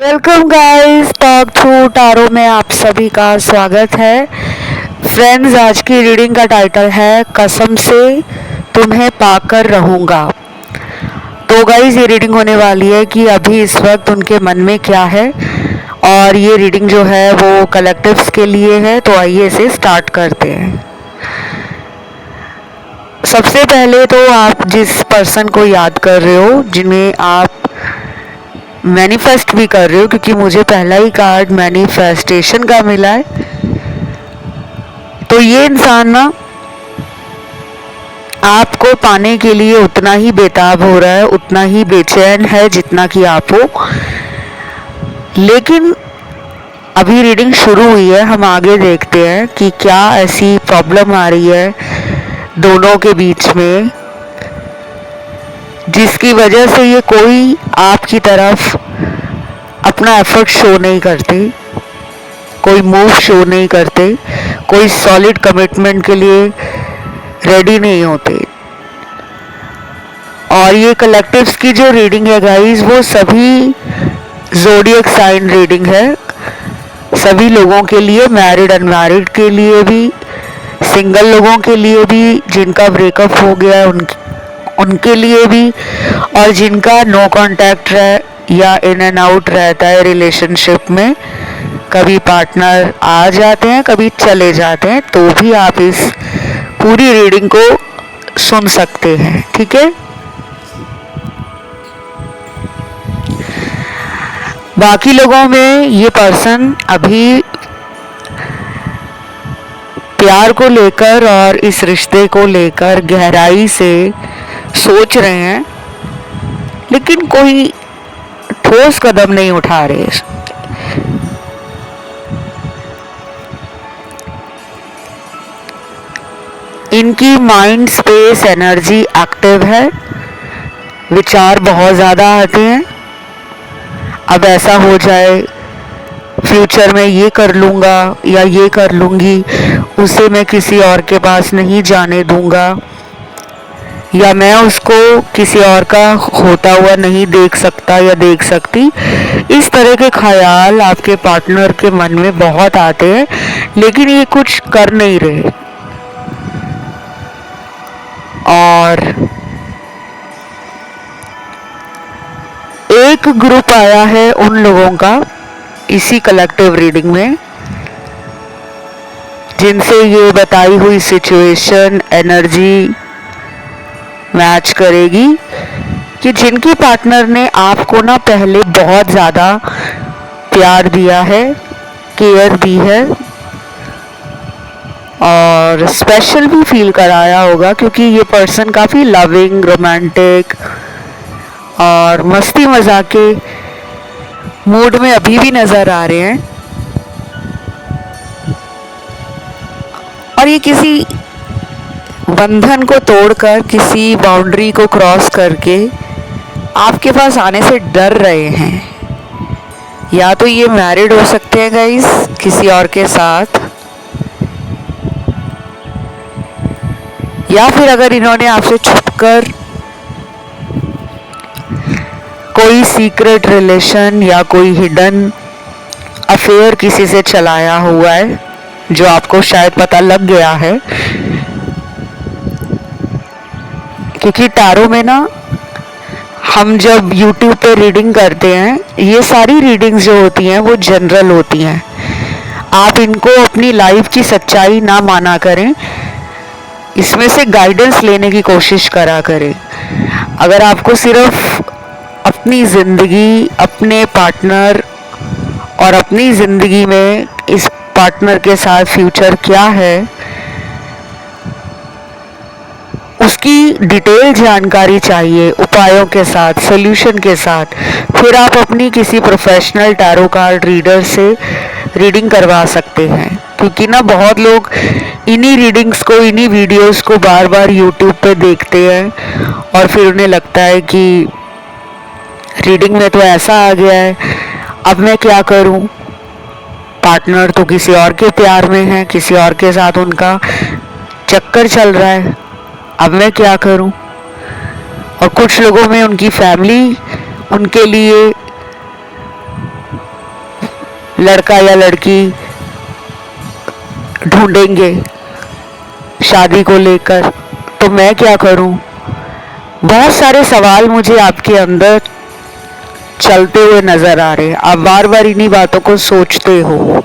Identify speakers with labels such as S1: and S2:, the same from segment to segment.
S1: Welcome guys, talk through tarot में आप सभी का स्वागत है। फ्रेंड्स, आज की रीडिंग का टाइटल है कसम से तुम्हें पाकर रहूँगा। तो गाइस, ये रीडिंग होने वाली है कि अभी इस वक्त उनके मन में क्या है, और ये रीडिंग जो है वो कलेक्टिव्स के लिए है। तो आइए इसे स्टार्ट करते हैं। सबसे पहले तो आप जिस पर्सन को याद कर रहे हो, जिन्हें आप मैनिफेस्ट भी कर रहे हो, क्योंकि मुझे पहला ही कार्ड मैनिफेस्टेशन का मिला है, तो ये इंसान ना आपको पाने के लिए उतना ही बेताब हो रहा है, उतना ही बेचैन है जितना कि आप हो। लेकिन अभी रीडिंग शुरू हुई है, हम आगे देखते हैं कि क्या ऐसी प्रॉब्लम आ रही है दोनों के बीच में जिसकी वजह से ये कोई आपकी तरफ अपना एफर्ट शो नहीं करते, कोई मूव शो नहीं करते, कोई सॉलिड कमिटमेंट के लिए रेडी नहीं होते। और ये कलेक्टिव्स की जो रीडिंग है गाइस, वो सभी ज़ोडिएक साइन रीडिंग है, सभी लोगों के लिए, मैरिड अनमैरिड के लिए भी, सिंगल लोगों के लिए भी, जिनका ब्रेकअप हो गया है उनके लिए भी, और जिनका नो कांटेक्ट है या इन एंड आउट रहता है रिलेशनशिप में। कभी पार्टनर आ जाते हैं, कभी चले जाते हैं, तो भी आप इस पूरी रीडिंग को सुन सकते हैं। ठीक है, बाकी लोगों में ये पर्सन अभी प्यार को लेकर और इस रिश्ते को लेकर गहराई से सोच रहे हैं, लेकिन कोई ठोस कदम नहीं उठा रहे। इनकी माइंड स्पेस एनर्जी एक्टिव है, विचार बहुत ज़्यादा आते हैं। अब ऐसा हो जाए, फ्यूचर में ये कर लूँगा या ये कर लूँगी, उसे मैं किसी और के पास नहीं जाने दूँगा, या मैं उसको किसी और का होता हुआ नहीं देख सकता या देख सकती। इस तरह के ख्याल आपके पार्टनर के मन में बहुत आते हैं, लेकिन ये कुछ कर नहीं रहे। और एक ग्रुप आया है उन लोगों का इसी कलेक्टिव रीडिंग में, जिनसे ये बताई हुई सिचुएशन एनर्जी मैच करेगी, कि जिनके पार्टनर ने आपको ना पहले बहुत ज़्यादा प्यार दिया है, केयर दी है, और स्पेशल भी फील कराया होगा, क्योंकि ये पर्सन काफ़ी लविंग, रोमांटिक और मस्ती मजाक के मूड में अभी भी नज़र आ रहे हैं। और ये किसी बंधन को तोड़कर, किसी बाउंड्री को क्रॉस करके आपके पास आने से डर रहे हैं। या तो ये मैरिड हो सकते हैं गाइस किसी और के साथ, या फिर अगर इन्होंने आपसे छुपकर कोई सीक्रेट रिलेशन या कोई हिडन अफेयर किसी से चलाया हुआ है, जो आपको शायद पता लग गया है। क्योंकि टारो में ना, हम जब YouTube पे रीडिंग करते हैं, ये सारी रीडिंग्स जो होती हैं वो जनरल होती हैं। आप इनको अपनी लाइफ की सच्चाई ना माना करें, इसमें से गाइडेंस लेने की कोशिश करा करें। अगर आपको सिर्फ अपनी ज़िंदगी, अपने पार्टनर और अपनी ज़िंदगी में इस पार्टनर के साथ फ्यूचर क्या है, उसकी डिटेल जानकारी चाहिए, उपायों के साथ, सॉल्यूशन के साथ, फिर आप अपनी किसी प्रोफेशनल टैरो कार्ड रीडर से रीडिंग करवा सकते हैं। क्योंकि ना बहुत लोग इन्हीं रीडिंग्स को, इन्हीं वीडियोस को बार बार यूट्यूब पे देखते हैं, और फिर उन्हें लगता है कि रीडिंग में तो ऐसा आ गया है, अब मैं क्या करूं, पार्टनर तो किसी और के प्यार में है, किसी और के साथ उनका चक्कर चल रहा है, अब मैं क्या करूं। और कुछ लोगों में उनकी फैमिली उनके लिए लड़का या लड़की ढूंढेंगे शादी को लेकर, तो मैं क्या करूं? बहुत सारे सवाल मुझे आपके अंदर चलते हुए नजर आ रहे हैं। आप बार बार इन्हीं बातों को सोचते हो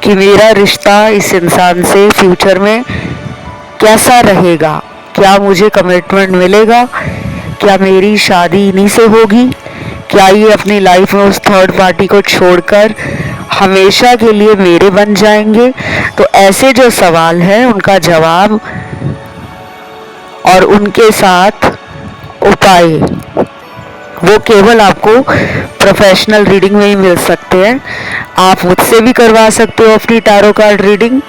S1: कि मेरा रिश्ता इस इंसान से फ्यूचर में कैसा रहेगा, क्या मुझे कमिटमेंट मिलेगा, क्या मेरी शादी इन्हीं से होगी, क्या ये अपनी लाइफ में उस थर्ड पार्टी को छोड़कर हमेशा के लिए मेरे बन जाएंगे। तो ऐसे जो सवाल हैं उनका जवाब और उनके साथ उपाय वो केवल आपको प्रोफेशनल रीडिंग में ही मिल सकते हैं। आप मुझसे भी करवा सकते हो अपनी टैरो कार्ड रीडिंग,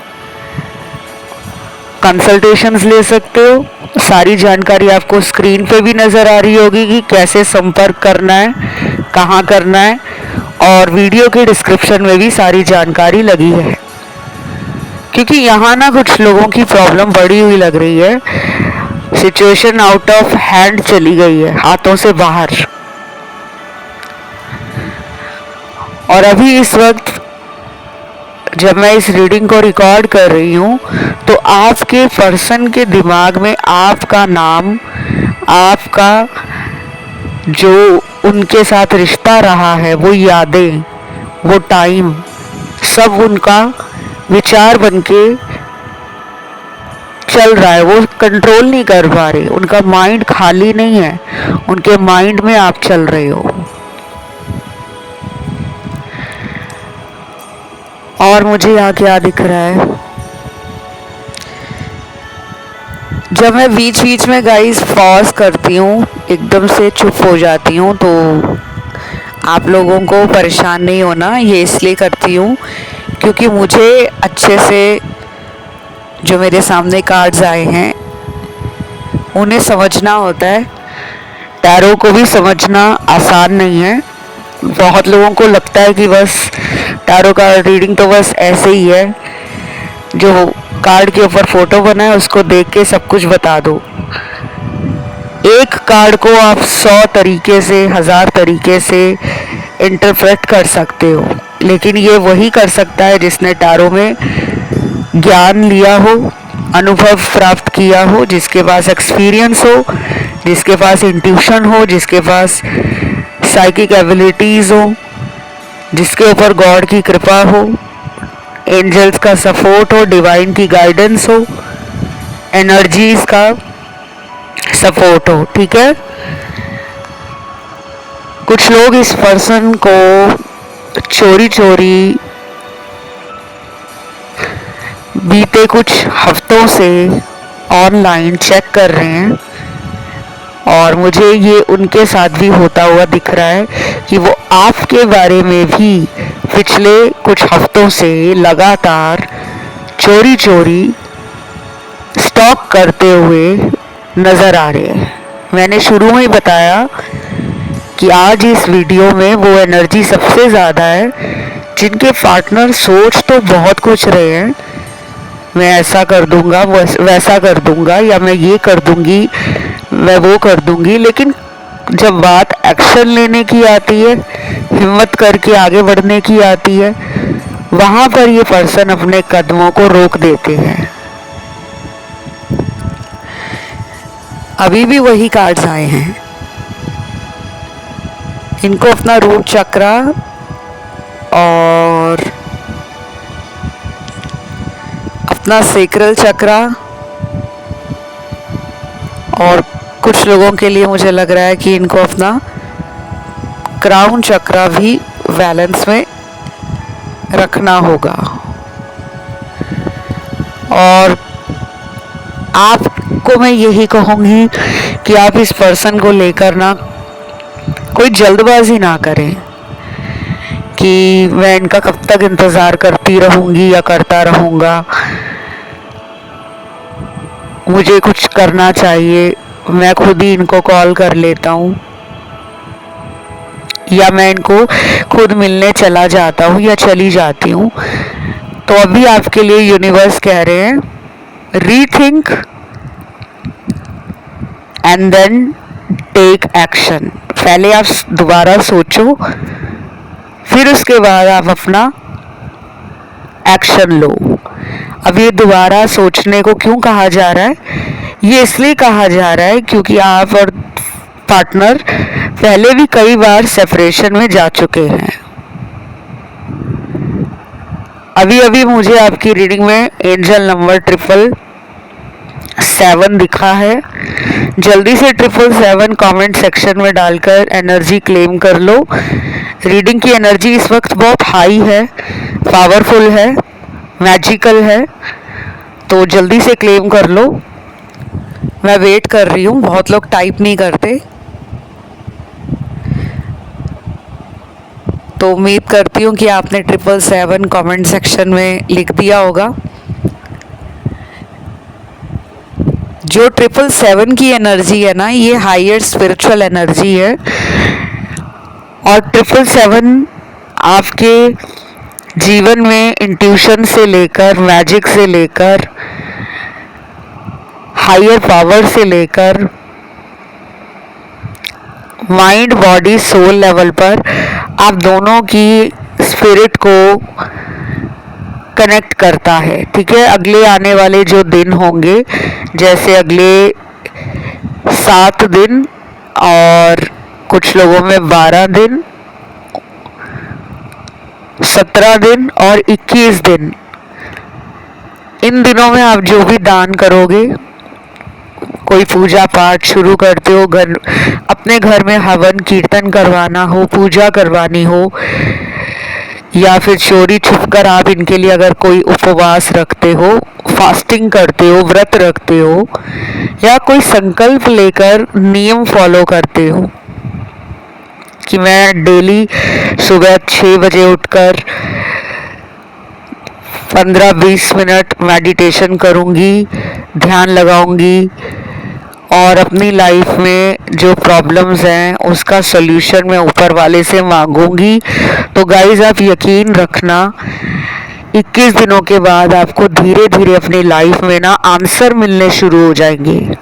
S1: कंसल्टेशंस ले सकते हो। सारी जानकारी आपको स्क्रीन पे भी नज़र आ रही होगी कि कैसे संपर्क करना है, कहाँ करना है, और वीडियो के डिस्क्रिप्शन में भी सारी जानकारी लगी है। क्योंकि यहाँ ना कुछ लोगों की प्रॉब्लम बढ़ी हुई लग रही है, सिचुएशन आउट ऑफ हैंड चली गई है, हाथों से बाहर। और अभी इस वक्त जब मैं इस रीडिंग को रिकॉर्ड कर रही हूँ तो आपके पर्सन के दिमाग में आपका नाम, आपका जो उनके साथ रिश्ता रहा है, वो यादें, वो टाइम, सब उनका विचार बनके चल रहा है। वो कंट्रोल नहीं कर पा रहे, उनका माइंड खाली नहीं है, उनके माइंड में आप चल रहे हो। और मुझे यहाँ क्या दिख रहा है, जब मैं बीच बीच में गाइस पॉज करती हूँ, एकदम से चुप हो जाती हूँ, तो आप लोगों को परेशान नहीं होना, ये इसलिए करती हूँ क्योंकि मुझे अच्छे से जो मेरे सामने कार्ड्स आए हैं उन्हें समझना होता है। टैरो को भी समझना आसान नहीं है। बहुत लोगों को लगता है कि बस टैरो का रीडिंग तो बस ऐसे ही है, जो कार्ड के ऊपर फोटो बना है उसको देख के सब कुछ बता दो। एक कार्ड को आप 100 तरीके से, 1000 तरीके से इंटरप्रेट कर सकते हो, लेकिन ये वही कर सकता है जिसने टैरो में ज्ञान लिया हो, अनुभव प्राप्त किया हो, जिसके पास एक्सपीरियंस हो, जिसके पास इंट्यूशन हो, जिसके पास साइकिक एबिलिटीज हो, जिसके ऊपर गॉड की कृपा हो, एंजल्स का सपोर्ट हो, डिवाइन की गाइडेंस हो, एनर्जीज का सपोर्ट हो। ठीक है, कुछ लोग इस पर्सन को चोरी चोरी बीते कुछ हफ्तों से ऑनलाइन चेक कर रहे हैं, और मुझे ये उनके साथ भी होता हुआ दिख रहा है कि वो आपके बारे में भी पिछले कुछ हफ्तों से लगातार चोरी चोरी स्टॉक करते हुए नज़र आ रहे हैं। मैंने शुरू में ही बताया कि आज इस वीडियो में वो एनर्जी सबसे ज़्यादा है जिनके पार्टनर सोच तो बहुत कुछ रहे हैं, मैं ऐसा कर दूंगा, वैसा कर दूंगा, या मैं ये कर दूंगी, मैं वो कर दूंगी, लेकिन जब बात एक्शन लेने की आती है, हिम्मत करके आगे बढ़ने की आती है, वहाँ पर ये पर्सन अपने कदमों को रोक देते हैं। अभी भी वही कार्ड्स आए हैं। इनको अपना रूट चक्रा और अपना सेक्रल चक्रा, और कुछ लोगों के लिए मुझे लग रहा है कि इनको अपना क्राउन चक्रा भी बैलेंस में रखना होगा। और आपको मैं यही कहूँगी कि आप इस पर्सन को लेकर ना कोई जल्दबाजी ना करें कि मैं इनका कब तक इंतज़ार करती रहूँगी या करता रहूँगा, मुझे कुछ करना चाहिए, मैं खुद ही इनको कॉल कर लेता हूँ, या मैं इनको खुद मिलने चला जाता हूँ या चली जाती हूँ। तो अभी आपके लिए यूनिवर्स कह रहे हैं, rethink and then take action. पहले आप दोबारा सोचो, फिर उसके बाद आप अपना एक्शन लो। अब ये दोबारा सोचने को क्यों कहा जा रहा है? ये इसलिए कहा जा रहा है क्योंकि आप और पार्टनर पहले भी कई बार सेपरेशन में जा चुके हैं। अभी अभी मुझे आपकी रीडिंग में एंजल नंबर 777 दिखा है। जल्दी से 777 कमेंट सेक्शन में डालकर एनर्जी क्लेम कर लो। रीडिंग की एनर्जी इस वक्त बहुत हाई है, पावरफुल है, मैजिकल है, तो जल्दी से क्लेम कर लो। मैं वेट कर रही हूँ, बहुत लोग टाइप नहीं करते, तो उम्मीद करती हूँ कि आपने 777 कमेंट सेक्शन में लिख दिया होगा। जो 777 की एनर्जी है ना, ये हायर स्पिरिचुअल एनर्जी है। और 777 आपके जीवन में इंट्यूशन से लेकर, मैजिक से लेकर, हायर पावर से लेकर, माइंड बॉडी सोल लेवल पर आप दोनों की स्पिरिट को कनेक्ट करता है। ठीक है, अगले आने वाले जो दिन होंगे, जैसे अगले 7 दिन और कुछ लोगों में 12 दिन, 17 दिन और 21 दिन, इन दिनों में आप जो भी दान करोगे, कोई पूजा पाठ शुरू करते हो, अपने घर में हवन कीर्तन करवाना हो, पूजा करवानी हो, या फिर चोरी छुपकर आप इनके लिए अगर कोई उपवास रखते हो, फास्टिंग करते हो, व्रत रखते हो, या कोई संकल्प लेकर नियम फॉलो करते हो कि मैं डेली सुबह 6 बजे उठकर 15-20 मिनट मेडिटेशन करूंगी, ध्यान लगाऊंगी और अपनी लाइफ में जो प्रॉब्लम्स हैं उसका सॉल्यूशन मैं ऊपर वाले से मांगूंगी। तो गाइस, आप यकीन रखना 21 दिनों के बाद आपको धीरे धीरे अपनी लाइफ में ना आंसर मिलने शुरू हो जाएंगे।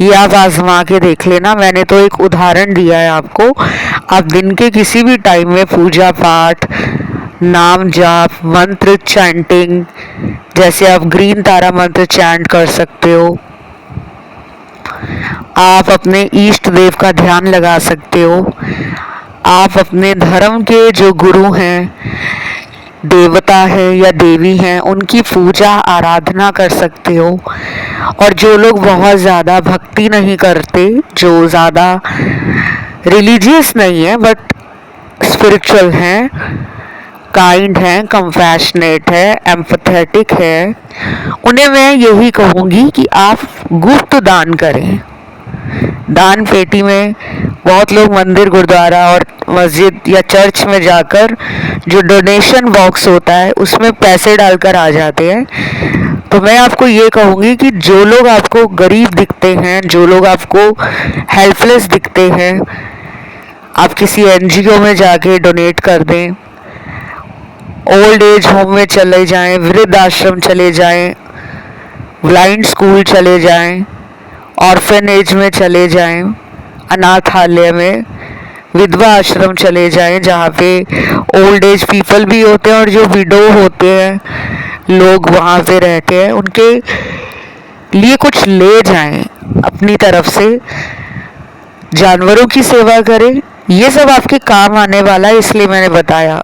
S1: ये आप आजमा के देख लेना। मैंने तो एक उदाहरण दिया है आपको। आप दिन के किसी भी टाइम में पूजा पाठ, नाम जाप, मंत्र चैंटिंग, जैसे आप ग्रीन तारा मंत्र चैंट कर सकते हो, आप अपने इष्ट देव का ध्यान लगा सकते हो, आप अपने धर्म के जो गुरु हैं, देवता है या देवी हैं, उनकी पूजा आराधना कर सकते हो। और जो लोग बहुत ज़्यादा भक्ति नहीं करते, जो ज़्यादा रिलीजियस नहीं है बट स्पिरिचुअल हैं, काइंड है, कंपैशनेट है, एम्पैथेटिक है, उन्हें मैं यही कहूँगी कि आप गुप्त दान करें। दान पेटी में बहुत लोग मंदिर, गुरुद्वारा और मस्जिद या चर्च में जाकर जो डोनेशन बॉक्स होता है उसमें पैसे डालकर आ जाते हैं। तो मैं आपको ये कहूँगी कि जो लोग आपको गरीब दिखते हैं, जो लोग आपको हेल्पलेस दिखते हैं, आप किसी एनजीओ में जाके डोनेट कर दें, ओल्ड एज होम में चले जाएं, वृद्ध आश्रम चले जाएं, ब्लाइंड स्कूल चले जाएं, ऑर्फेनेज में चले जाएं, अनाथालय में, विधवा आश्रम चले जाएं, जहाँ पे ओल्ड एज पीपल भी होते हैं और जो विडो होते हैं लोग वहाँ पे रहते हैं, उनके लिए कुछ ले जाएं अपनी तरफ से। जानवरों की सेवा करें, ये सब आपके काम आने वाला है, इसलिए मैंने बताया।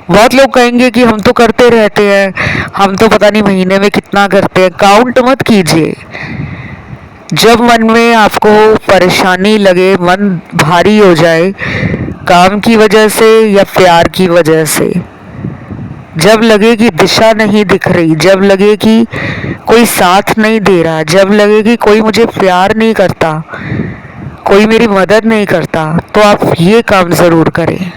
S1: बहुत लोग कहेंगे कि हम तो करते रहते हैं, हम तो पता नहीं महीने में कितना करते हैं। काउंट मत कीजिए। जब मन में आपको परेशानी लगे, मन भारी हो जाए काम की वजह से या प्यार की वजह से, जब लगे कि दिशा नहीं दिख रही, जब लगे कि कोई साथ नहीं दे रहा, जब लगे कि कोई मुझे प्यार नहीं करता, कोई मेरी मदद नहीं करता, तो आप ये काम ज़रूर करें।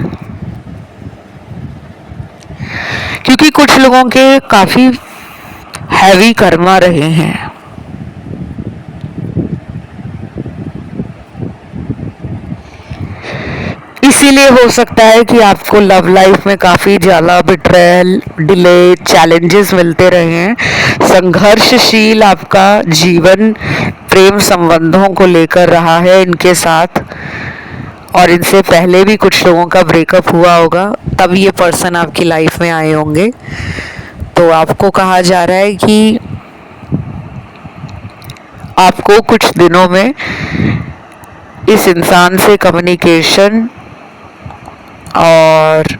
S1: क्योंकि कुछ लोगों के काफ़ी हैवी कर्मा रहे हैं। इसीलिए हो सकता है कि आपको लव लाइफ में काफ़ी ज़्यादा बिट्रेयल, डिले, चैलेंजेस मिलते रहे हैं। संघर्षशील आपका जीवन प्रेम संबंधों को लेकर रहा है इनके साथ। और इनसे पहले भी कुछ लोगों का ब्रेकअप हुआ होगा, तब ये पर्सन आपकी लाइफ में आए होंगे। तो आपको कहा जा रहा है कि आपको कुछ दिनों में इस इंसान से कम्युनिकेशन और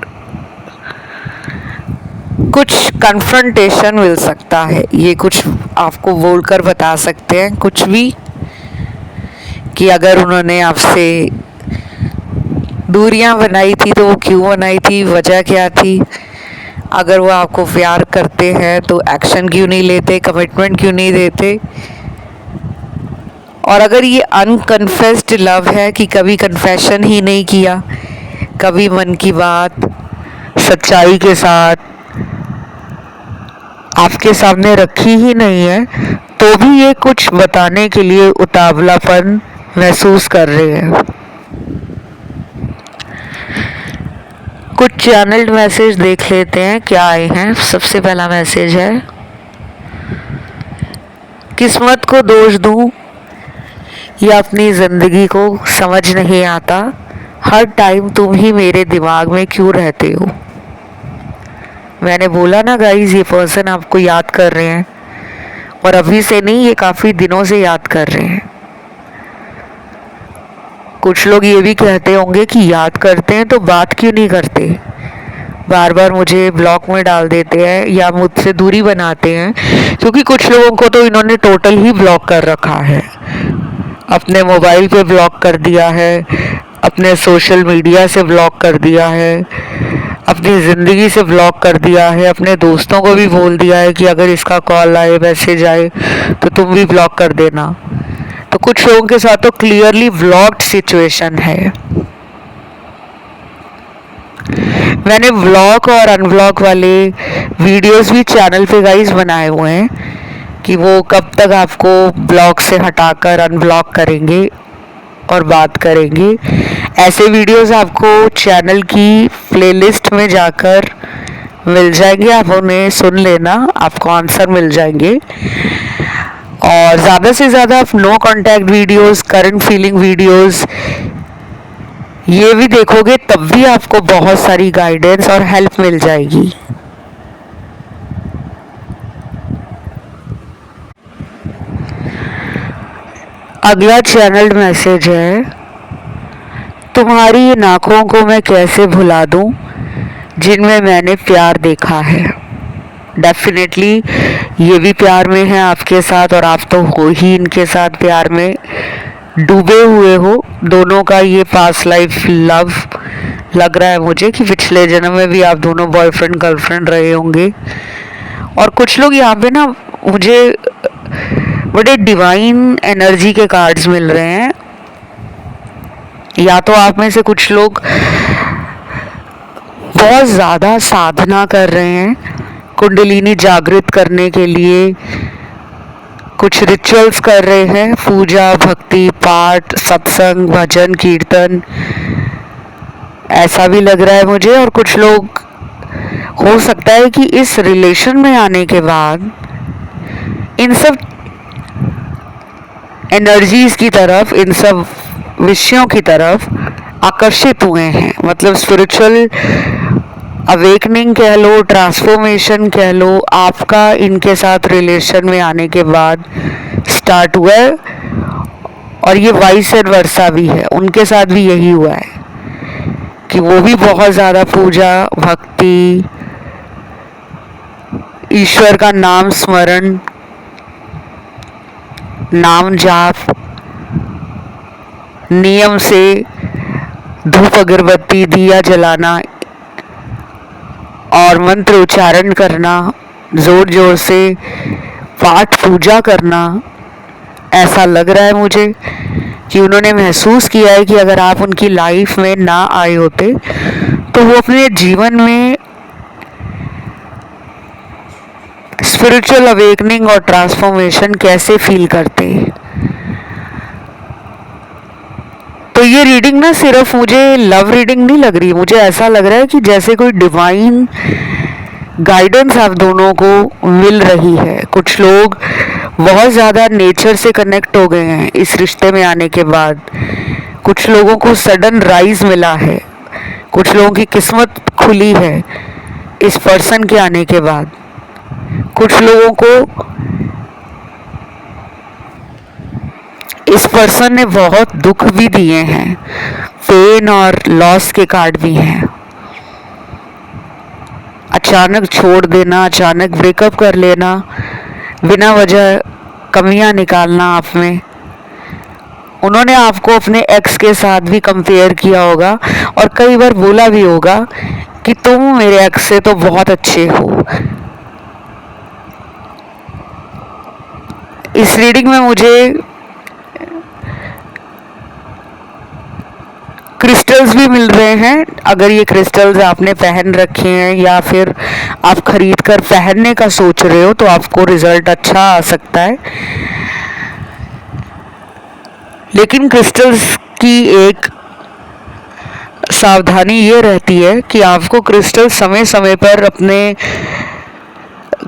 S1: कुछ कन्फ्रंटेशन मिल सकता है। ये कुछ आपको बोलकर बता सकते हैं कुछ भी, कि अगर उन्होंने आपसे दूरियां बनाई थी तो वो क्यों बनाई थी, वजह क्या थी। अगर वो आपको प्यार करते हैं तो एक्शन क्यों नहीं लेते, कमिटमेंट क्यों नहीं देते। और अगर ये अनकन्फेस्ड लव है कि कभी कन्फेशन ही नहीं किया, कभी मन की बात सच्चाई के साथ आपके सामने रखी ही नहीं है, तो भी ये कुछ बताने के लिए उतावलापन महसूस कर रहे हैं। कुछ चैनल्ड मैसेज देख लेते हैं क्या आए हैं। सबसे पहला मैसेज है, किस्मत को दोष दूं या अपनी जिंदगी को समझ नहीं आता, हर टाइम तुम ही मेरे दिमाग में क्यों रहते हो। मैंने बोला ना गाइस, ये पर्सन आपको याद कर रहे हैं, और अभी से नहीं, ये काफी दिनों से याद कर रहे हैं। कुछ लोग ये भी कहते होंगे कि याद करते हैं तो बात क्यों नहीं करते, बार बार मुझे ब्लॉक में डाल देते हैं या मुझसे दूरी बनाते हैं। क्योंकि कुछ लोगों को तो इन्होंने टोटल ही ब्लॉक कर रखा है, अपने मोबाइल पे ब्लॉक कर दिया है, अपने सोशल मीडिया से ब्लॉक कर दिया है, अपनी ज़िंदगी से ब्लॉक कर दिया है, अपने दोस्तों को भी बोल दिया है कि अगर इसका कॉल आए, मैसेज आए तो तुम भी ब्लॉक कर देना। तो कुछ लोगों के साथ तो क्लियरली ब्लॉक्ड सिचुएशन है। मैंने ब्लॉक और अनब्लॉक वाले वीडियोस भी चैनल पे गाइस बनाए हुए हैं कि वो कब तक आपको ब्लॉक से हटाकर अनब्लॉक करेंगे और बात करेंगे। ऐसे वीडियोस आपको चैनल की प्लेलिस्ट में जाकर मिल जाएंगे, आप उन्हें सुन लेना, आपको आंसर मिल जाएंगे। और ज़्यादा से ज़्यादा आप no contact videos, current feeling videos ये भी देखोगे, तब भी आपको बहुत सारी गाइडेंस और हेल्प मिल जाएगी। अगला चैनल्ड मैसेज है, तुम्हारी इन आँखों को मैं कैसे भुला दूं जिनमें मैंने प्यार देखा है। डेफिनेटली ये भी प्यार में है आपके साथ, और आप तो हो ही इनके साथ प्यार में डूबे हुए हो। दोनों का ये पास्ट लाइफ लव लग रहा है मुझे कि पिछले जन्म में भी आप दोनों बॉयफ्रेंड गर्लफ्रेंड रहे होंगे। और कुछ लोग यहाँ पे ना मुझे बड़े डिवाइन एनर्जी के कार्ड्स मिल रहे हैं। या तो आप में से कुछ लोग बहुत ज़्यादा साधना कर रहे हैं कुंडलिनी जागृत करने के लिए, कुछ रिचुअल्स कर रहे हैं, पूजा, भक्ति, पाठ, सत्संग, भजन, कीर्तन, ऐसा भी लग रहा है मुझे। और कुछ लोग हो सकता है कि इस रिलेशन में आने के बाद इन सब एनर्जीज की तरफ, इन सब विषयों की तरफ आकर्षित हुए हैं। मतलब स्पिरिचुअल अवेकनिंग कह लो, ट्रांसफॉर्मेशन कह लो, आपका इनके साथ रिलेशन में आने के बाद स्टार्ट हुआ है। और ये वाइस एंड वर्सा भी है, उनके साथ भी यही हुआ है कि वो भी बहुत ज़्यादा पूजा, भक्ति, ईश्वर का नाम स्मरण, नाम जाप, नियम से धूप अगरबत्ती दिया जलाना और मंत्र उच्चारण करना, जोर जोर से पाठ पूजा करना। ऐसा लग रहा है मुझे कि उन्होंने महसूस किया है कि अगर आप उनकी लाइफ में ना आए होते तो वो अपने जीवन में स्पिरिचुअल अवेकनिंग और ट्रांसफॉर्मेशन कैसे फील करते। तो ये रीडिंग ना सिर्फ मुझे लव रीडिंग नहीं लग रही, मुझे ऐसा लग रहा है कि जैसे कोई डिवाइन गाइडेंस आप दोनों को मिल रही है। कुछ लोग बहुत ज़्यादा नेचर से कनेक्ट हो गए हैं इस रिश्ते में आने के बाद। कुछ लोगों को सडन राइज मिला है, कुछ लोगों की किस्मत खुली है इस पर्सन के आने के बाद। कुछ लोगों को इस पर्सन ने बहुत दुख भी दिए हैं, पेन और लॉस के कार्ड भी हैं। अचानक छोड़ देना, अचानक ब्रेकअप कर लेना, बिना वजह कमियां निकालना आप में। उन्होंने आपको अपने एक्स के साथ भी कंपेयर किया होगा और कई बार बोला भी होगा कि तुम मेरे एक्स से तो बहुत अच्छे हो। इस रीडिंग में मुझे क्रिस्टल्स भी मिल रहे हैं। अगर ये क्रिस्टल्स आपने पहन रखे हैं या फिर आप खरीद कर पहनने का सोच रहे हो तो आपको रिजल्ट अच्छा आ सकता है। लेकिन क्रिस्टल्स की एक सावधानी ये रहती है कि आपको क्रिस्टल समय समय पर अपने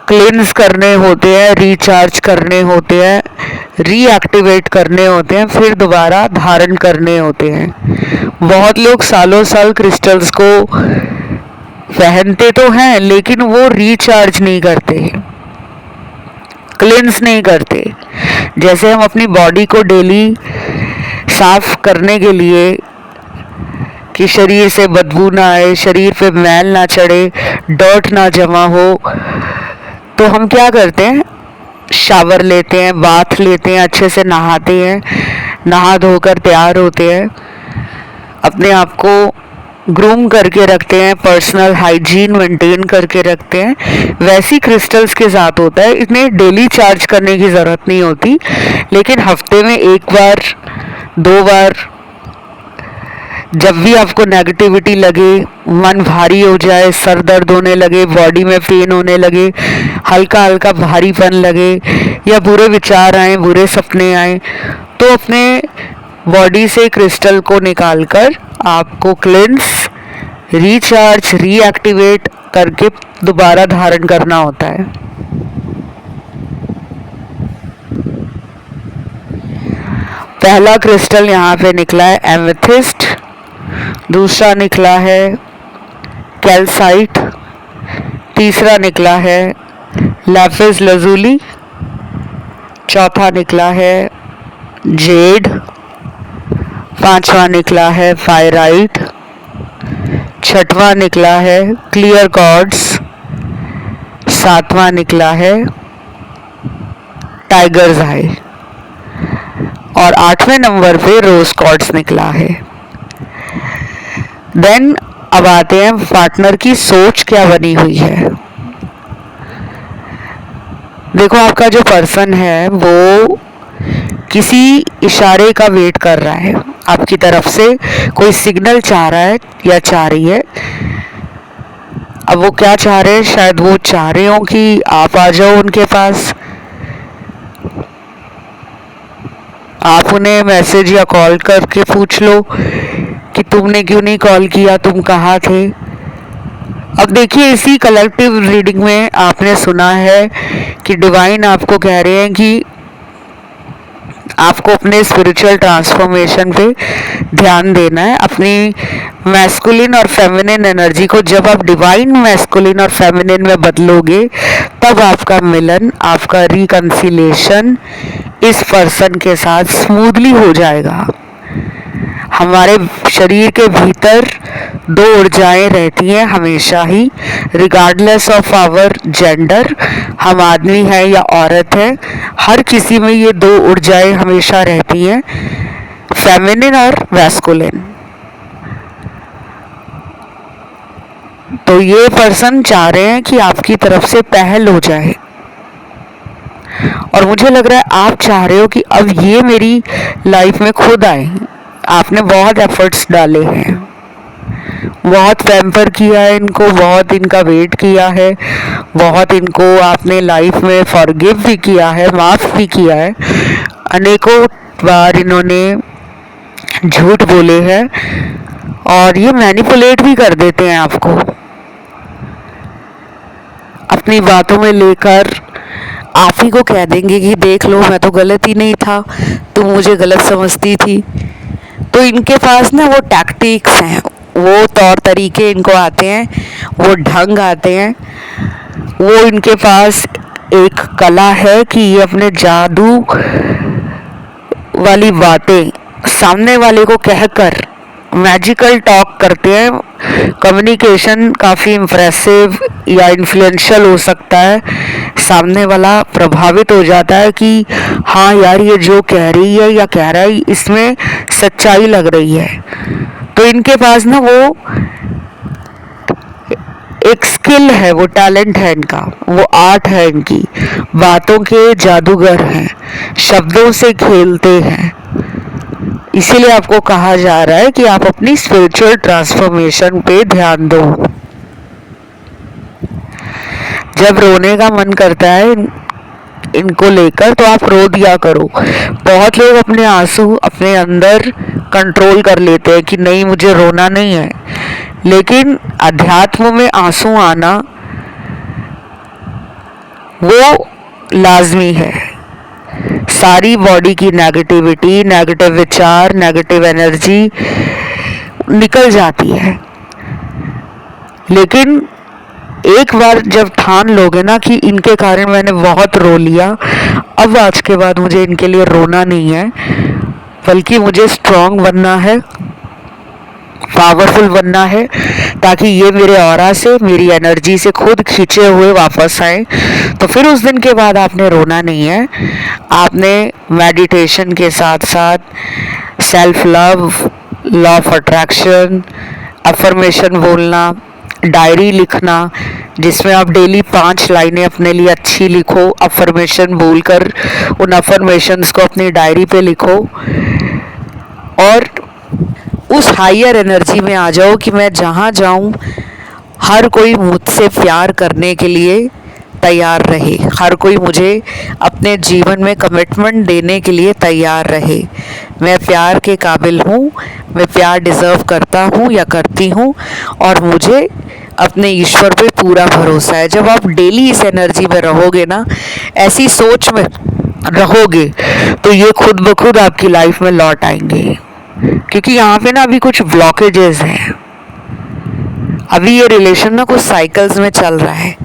S1: क्लेंस करने होते हैं, रिचार्ज करने होते हैं, रीएक्टिवेट करने होते हैं, फिर दोबारा धारण करने होते हैं। बहुत लोग सालों साल क्रिस्टल्स को पहनते तो हैं लेकिन वो रिचार्ज नहीं करते, क्लेंस नहीं करते। जैसे हम अपनी बॉडी को डेली साफ करने के लिए कि शरीर से बदबू ना आए, शरीर पे मैल ना चढ़े, डर्ट ना जमा हो, तो हम क्या करते हैं, शावर लेते हैं, बाथ लेते हैं, अच्छे से नहाते हैं, नहा धोकर तैयार होते हैं, अपने आप को ग्रूम करके रखते हैं, पर्सनल हाइजीन मेंटेन करके रखते हैं। वैसी क्रिस्टल्स के साथ होता है। इन्हें डेली चार्ज करने की ज़रूरत नहीं होती, लेकिन हफ्ते में एक बार 2 बार जब भी आपको नेगेटिविटी लगे, मन भारी हो जाए, सर दर्द होने लगे, बॉडी में पेन होने लगे, हल्का हल्का भारीपन लगे या बुरे विचार आए, बुरे सपने आए, तो अपने बॉडी से क्रिस्टल को निकालकर आपको क्लेंस, रिचार्ज, रीएक्टिवेट करके दोबारा धारण करना होता है। पहला क्रिस्टल यहाँ पे निकला है एमेथिस्ट, दूसरा निकला है कैल्साइट, तीसरा निकला है लैपिस लजुली, चौथा निकला है जेड, पांचवा निकला है फायराइट, छठवां निकला है क्लियर कॉर्ड्स, सातवां निकला है टाइगर्स आई और 8वें नंबर पे रोज कॉर्ड्स निकला है। देन अब आते हैं पार्टनर की सोच क्या बनी हुई है। देखो, आपका जो पर्सन है वो किसी इशारे का वेट कर रहा है, आपकी तरफ से कोई सिग्नल चाह रहा है या चाह रही है। अब वो क्या चाह रहे हैं, शायद वो चाह रहे हो कि आप आ जाओ उनके पास, आप उन्हें मैसेज या कॉल करके पूछ लो कि तुमने क्यों नहीं कॉल किया, तुम कहाँ थे। अब देखिए, इसी कलेक्टिव रीडिंग में आपने सुना है कि डिवाइन आपको कह रहे हैं कि आपको अपने स्पिरिचुअल ट्रांसफॉर्मेशन पे ध्यान देना है, अपनी मैस्कुलिन और फेमिनिन एनर्जी को जब आप डिवाइन मैस्कुलिन और फेमिनिन में बदलोगे तब आपका मिलन, आपका रिकंसिलेशन इस पर्सन के साथ स्मूथली हो जाएगा। हमारे शरीर के भीतर 2 ऊर्जाएं रहती हैं हमेशा ही, रिगार्डलेस ऑफ आवर जेंडर, हम आदमी है या औरत है, हर किसी में ये 2 ऊर्जाएं हमेशा रहती हैं, फेमिनिन और मैस्कुलिन। तो ये पर्सन चाह रहे हैं कि आपकी तरफ से पहल हो जाए और मुझे लग रहा है आप चाह रहे हो कि अब ये मेरी लाइफ में खुद आए। आपने बहुत एफर्ट्स डाले हैं, बहुत पैम्पर किया है इनको, बहुत इनका वेट किया है, बहुत इनको आपने लाइफ में फॉरगिव भी किया है, माफ़ भी किया है। अनेकों बार इन्होंने झूठ बोले हैं और ये मैनिपुलेट भी कर देते हैं आपको, अपनी बातों में लेकर आप ही को कह देंगे कि देख लो, मैं तो गलत ही नहीं था, तुम मुझे गलत समझती थी। तो इनके पास ना वो टैक्टिक्स हैं, वो तौर तरीके इनको आते हैं, वो ढंग आते हैं, वो इनके पास एक कला है कि ये अपने जादू वाली बातें सामने वाले को कहकर मैजिकल टॉक करते हैं। कम्युनिकेशन काफ़ी इम्प्रेसिव या इन्फ्लुएंशियल हो सकता है, सामने वाला प्रभावित हो जाता है कि हाँ यार ये जो कह रही है या कह रहा है इसमें सच्चाई लग रही है। तो इनके पास ना वो एक स्किल है, वो टैलेंट है इनका, वो आर्ट है इनकी, बातों के जादूगर हैं, शब्दों से खेलते हैं। इसीलिए आपको कहा जा रहा है कि आप अपनी स्पिरिचुअल ट्रांसफॉर्मेशन पे ध्यान दो। जब रोने का मन करता है इनको लेकर तो आप रो दिया करो। बहुत लोग अपने आंसू अपने अंदर कंट्रोल कर लेते हैं कि नहीं मुझे रोना नहीं है, लेकिन अध्यात्म में आंसू आना वो लाजमी है। सारी बॉडी की नेगेटिविटी, नेगेटिव विचार, नेगेटिव एनर्जी निकल जाती है। लेकिन एक बार जब ठान लोगे ना कि इनके कारण मैंने बहुत रो लिया, अब आज के बाद मुझे इनके लिए रोना नहीं है, बल्कि मुझे स्ट्रांग बनना है, पावरफुल बनना है, ताकि ये मेरे ऑरा से, मेरी एनर्जी से खुद खींचे हुए वापस आए। तो फिर उस दिन के बाद आपने रोना नहीं है, आपने मेडिटेशन के साथ साथ self love, law of attraction, affirmation बोलना, डायरी लिखना, जिसमें आप डेली 5 लाइनें अपने लिए अच्छी लिखो, अफर्मेशन बोलकर उन अफर्मेशंस को अपनी डायरी पे लिखो और उस हायर एनर्जी में आ जाओ कि मैं जहाँ जाऊँ हर कोई मुझसे प्यार करने के लिए तैयार रहे, हर कोई मुझे अपने जीवन में कमिटमेंट देने के लिए तैयार रहे। मैं प्यार के काबिल हूँ, मैं प्यार डिज़र्व करता हूँ या करती हूँ और मुझे अपने ईश्वर पे पूरा भरोसा है। जब आप डेली इस एनर्जी में रहोगे ना, ऐसी सोच में रहोगे, तो ये खुद ब खुद आपकी लाइफ में लौट आएंगे। क्योंकि यहाँ पे ना अभी कुछ ब्लॉकेजेस हैं, अभी ये रिलेशन ना कुछ साइकिल्स में चल रहा है,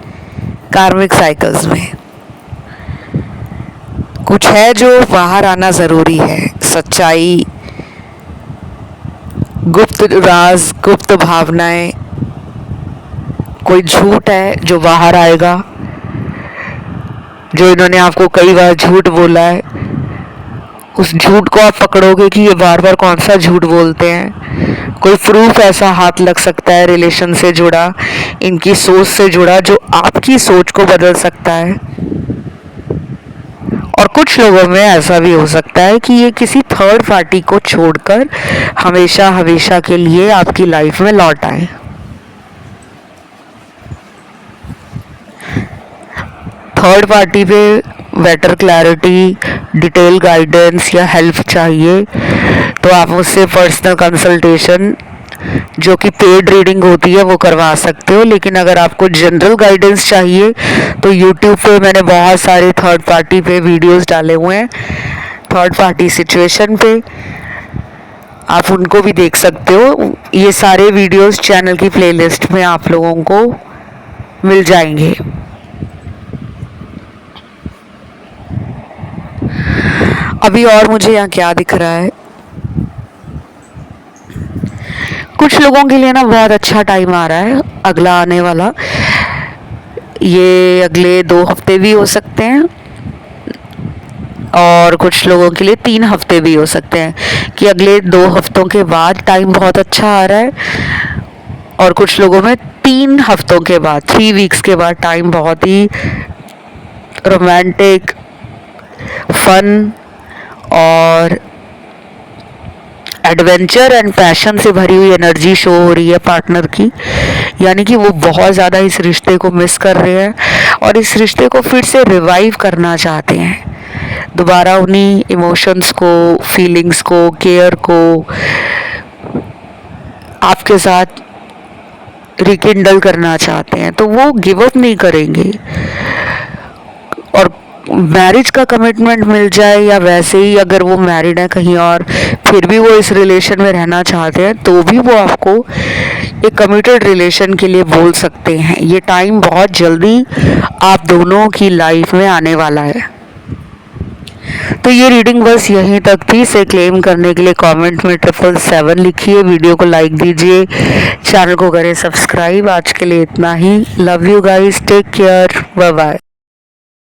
S1: कार्मिक साइकिल्स में कुछ है जो बाहर आना ज़रूरी है। सच्चाई, गुप्त राज, गुप्त भावनाएं, कोई झूठ है जो बाहर आएगा, जो इन्होंने आपको कई बार झूठ बोला है, उस झूठ को आप पकड़ोगे कि ये बार बार कौन सा झूठ बोलते हैं। कोई प्रूफ ऐसा हाथ लग सकता है रिलेशन से जुड़ा, इनकी सोच से जुड़ा, जो आपकी सोच को बदल सकता है। और कुछ लोगों में ऐसा भी हो सकता है कि ये किसी थर्ड पार्टी को छोड़कर हमेशा हमेशा के लिए आपकी लाइफ में लौट आए। थर्ड पार्टी पे बेटर क्लैरिटी, डिटेल गाइडेंस या हेल्प चाहिए तो आप मुझसे पर्सनल कंसल्टेशन, जो कि पेड रीडिंग होती है, वो करवा सकते हो। लेकिन अगर आपको जनरल गाइडेंस चाहिए तो यूट्यूब पे मैंने बहुत सारे थर्ड पार्टी पे वीडियोस डाले हुए हैं, थर्ड पार्टी सिचुएशन पे, आप उनको भी देख सकते हो। ये सारे वीडियोस चैनल की प्लेलिस्ट में आप लोगों को मिल जाएंगे। अभी और मुझे यहाँ क्या दिख रहा है, कुछ लोगों के लिए ना बहुत अच्छा टाइम आ रहा है अगला आने वाला। ये अगले 2 हफ्ते भी हो सकते हैं और कुछ लोगों के लिए 3 हफ्ते भी हो सकते हैं, कि अगले 2 हफ्तों के बाद टाइम बहुत अच्छा आ रहा है और कुछ लोगों में 3 हफ्तों के बाद, 3 वीक्स के बाद टाइम बहुत ही रोमांटिक, फन और एडवेंचर एंड पैशन से भरी हुई एनर्जी शो हो रही है पार्टनर की। यानी कि वो बहुत ज़्यादा इस रिश्ते को मिस कर रहे हैं और इस रिश्ते को फिर से रिवाइव करना चाहते हैं, दोबारा उन्हीं इमोशंस को, फीलिंग्स को, केयर को आपके साथ रिकिंडल करना चाहते हैं। तो वो गिव अप नहीं करेंगे और मैरिज का कमिटमेंट मिल जाए या वैसे ही अगर वो मैरिड है कहीं और फिर भी वो इस रिलेशन में रहना चाहते हैं, तो भी वो आपको एक कमिटेड रिलेशन के लिए बोल सकते हैं। ये टाइम बहुत जल्दी आप दोनों की लाइफ में आने वाला है। तो ये रीडिंग बस यहीं तक थी। इसे क्लेम करने के लिए कमेंट में 777 लिखिए, वीडियो को लाइक दीजिए, चैनल को करें सब्सक्राइब। आज के लिए इतना ही। Love you guys, take care, bye bye.